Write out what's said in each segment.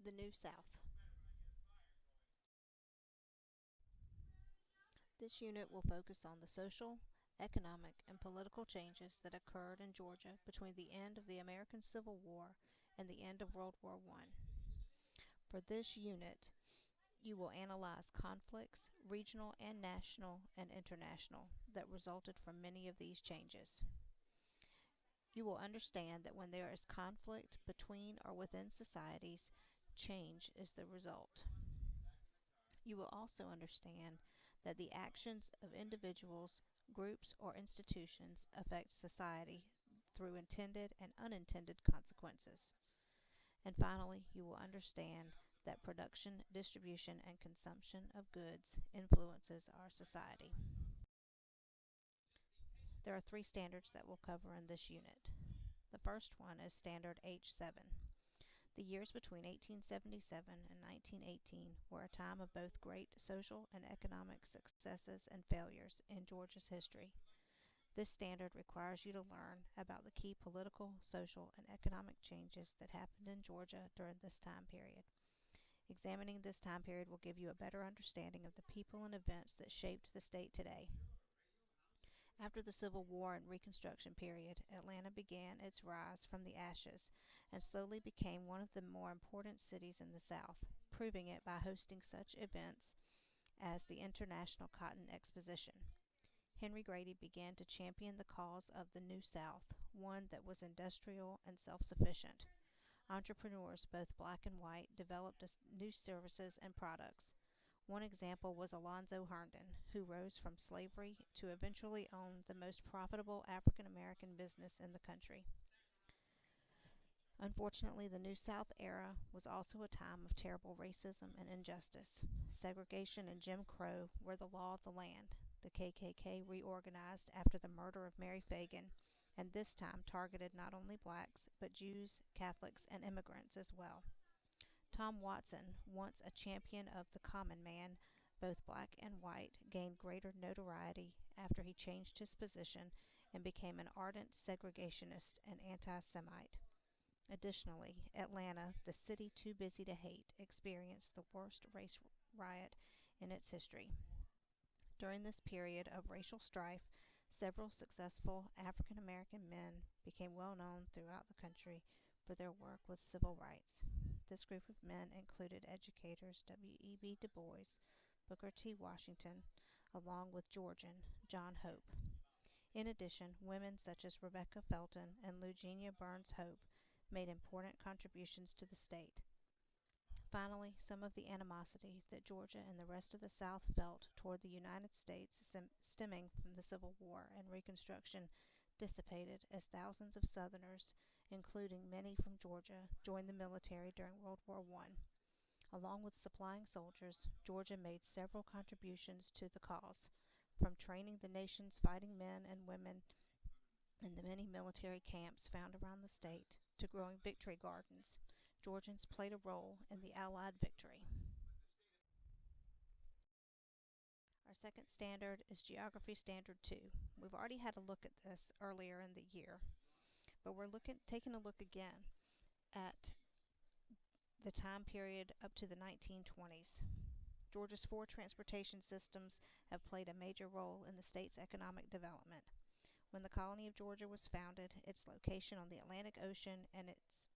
The New South. This unit will focus on the social, economic, and political changes that occurred in Georgia between the end of the American Civil War and the end of World War I. For this unit, you will analyze conflicts, regional and national and international, that resulted from many of these changes. You will understand that when there is conflict between or within societies, change is the result. You will also understand that the actions of individuals, groups, or institutions affect society through intended and unintended consequences. And finally, you will understand that production, distribution, and consumption of goods influences our society. There are three standards that we'll cover in this unit. The first one is Standard H7. The years between 1877 and 1918 were a time of both great social and economic successes and failures in Georgia's history. This standard requires you to learn about the key political, social, and economic changes that happened in Georgia during this time period. Examining this time period will give you a better understanding of the people and events that shaped the state today. After the Civil War and Reconstruction period, Atlanta began its rise from the ashes and slowly became one of the more important cities in the South, proving it by hosting such events as the International Cotton Exposition. Henry Grady began to champion the cause of the New South, one that was industrial and self-sufficient. Entrepreneurs, both black and white, developed new services and products. One example was Alonzo Herndon, who rose from slavery to eventually own the most profitable African American business in the country. Unfortunately, the New South era was also a time of terrible racism and injustice. Segregation and Jim Crow were the law of the land. The KKK reorganized after the murder of Mary Phagan, and this time targeted not only blacks, but Jews, Catholics, and immigrants as well. Tom Watson, once a champion of the common man, both black and white, gained greater notoriety after he changed his position and became an ardent segregationist and anti-Semite. Additionally, Atlanta, the city too busy to hate, experienced the worst race riot in its history. During this period of racial strife, several successful African American men became well known throughout the country for their work with civil rights. This group of men included educators W.E.B. Du Bois, Booker T. Washington, along with Georgian John Hope. In addition, women such as Rebecca Felton and Eugenia Burns Hope made important contributions to the state. Finally, some of the animosity that Georgia and the rest of the South felt toward the United States stemming from the Civil War and Reconstruction dissipated as thousands of Southerners, including many from Georgia, joined the military during World War I. Along with supplying soldiers, Georgia made several contributions to the cause, from training the nation's fighting men and women in the many military camps found around the state to growing victory gardens. Georgians played a role in the Allied victory. Our second standard is Geography Standard 2. We've already had a look at this earlier in the year, but we're taking a look again at the time period up to the 1920s. Georgia's four transportation systems have played a major role in the state's economic development. When the colony of Georgia was founded, its location on the Atlantic Ocean and its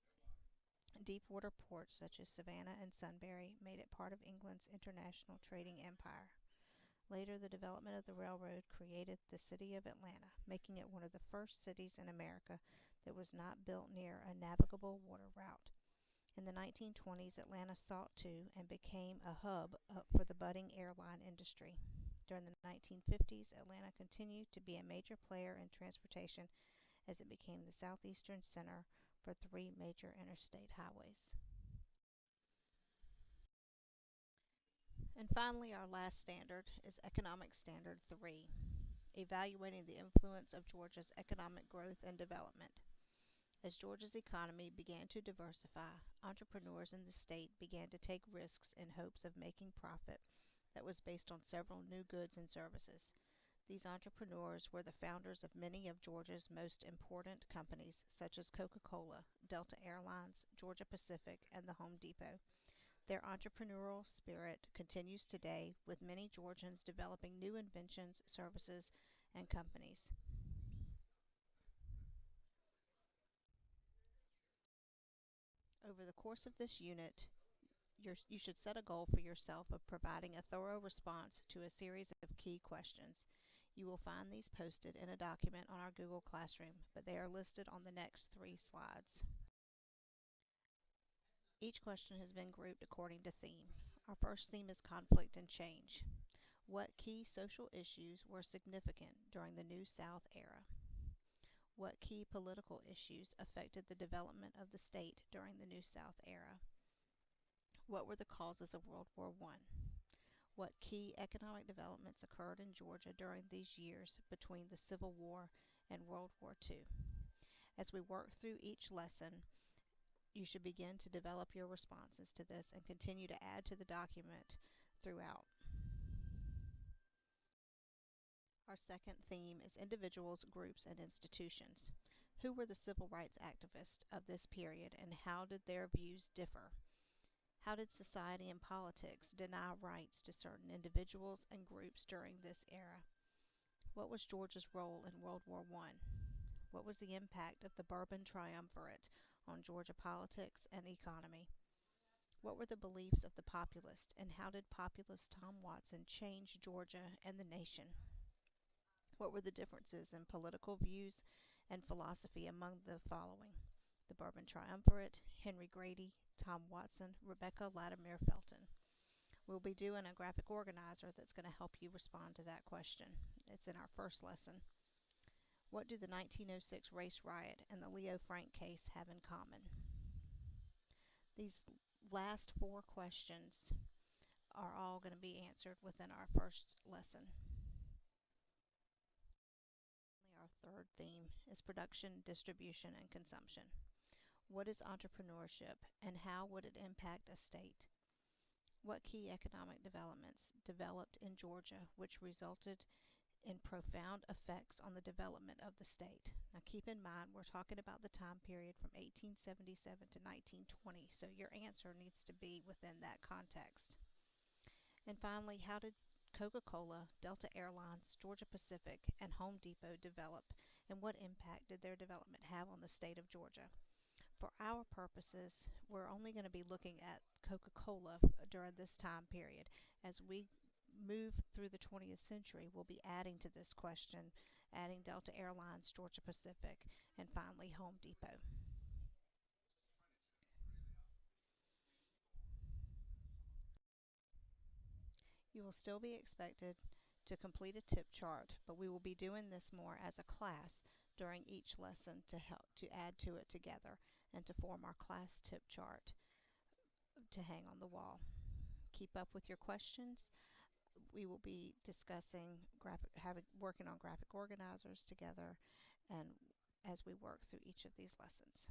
deep water ports such as Savannah and Sunbury made it part of England's international trading empire. Later, the development of the railroad created the city of Atlanta, making it one of the first cities in America that was not built near a navigable water route. In the 1920s, Atlanta sought to and became a hub for the budding airline industry. During the 1950s, Atlanta continued to be a major player in transportation as it became the southeastern center for three major interstate highways. And finally, our last standard is Economic Standard 3, evaluating the influence of Georgia's economic growth and development. As Georgia's economy began to diversify, entrepreneurs in the state began to take risks in hopes of making profit that was based on several new goods and services. These entrepreneurs were the founders of many of Georgia's most important companies, such as Coca-Cola, Delta Airlines, Georgia Pacific, and the Home Depot. Their entrepreneurial spirit continues today, with many Georgians developing new inventions, services, and companies. Over the course of this unit, you should set a goal for yourself of providing a thorough response to a series of key questions. You will find these posted in a document on our Google Classroom, but they are listed on the next 3 slides. Each question has been grouped according to theme. Our first theme is conflict and change. What key social issues were significant during the New South era? What key political issues affected the development of the state during the New South era? What were the causes of World War I? What key economic developments occurred in Georgia during these years between the Civil War and World War II? As we work through each lesson, you should begin to develop your responses to this and continue to add to the document throughout. Our second theme is individuals, groups, and institutions. Who were the civil rights activists of this period, and how did their views differ? How did society and politics deny rights to certain individuals and groups during this era? What was Georgia's role in World War I? What was the impact of the Bourbon Triumvirate on Georgia politics and economy? What were the beliefs of the populist, and how did populist Tom Watson change Georgia and the nation? What were the differences in political views and philosophy among the following? The Bourbon Triumvirate, Henry Grady, Tom Watson, Rebecca Latimer Felton. We'll be doing a graphic organizer that's going to help you respond to that question. It's in our first lesson. What do the 1906 race riot and the Leo Frank case have in common? These last 4 questions are all going to be answered within our first lesson. Our third theme is production, distribution, and consumption. What is entrepreneurship, and how would it impact a state? What key economic developments developed in Georgia which resulted in profound effects on the development of the state? Now keep in mind, we're talking about the time period from 1877 to 1920, so your answer needs to be within that context. And finally, how did Coca-Cola, Delta Airlines, Georgia Pacific, and Home Depot develop, and what impact did their development have on the state of Georgia? For our purposes, we're only going to be looking at Coca-Cola during this time period. As we move through the 20th century, we'll be adding to this question, adding Delta Airlines, Georgia Pacific, and finally Home Depot. You will still be expected to complete a tip chart, but we will be doing this more as a class during each lesson to help to add to it together and to form our class tip chart to hang on the wall. Keep up with your questions. We will be discussing working on graphic organizers together, and as we work through each of these lessons.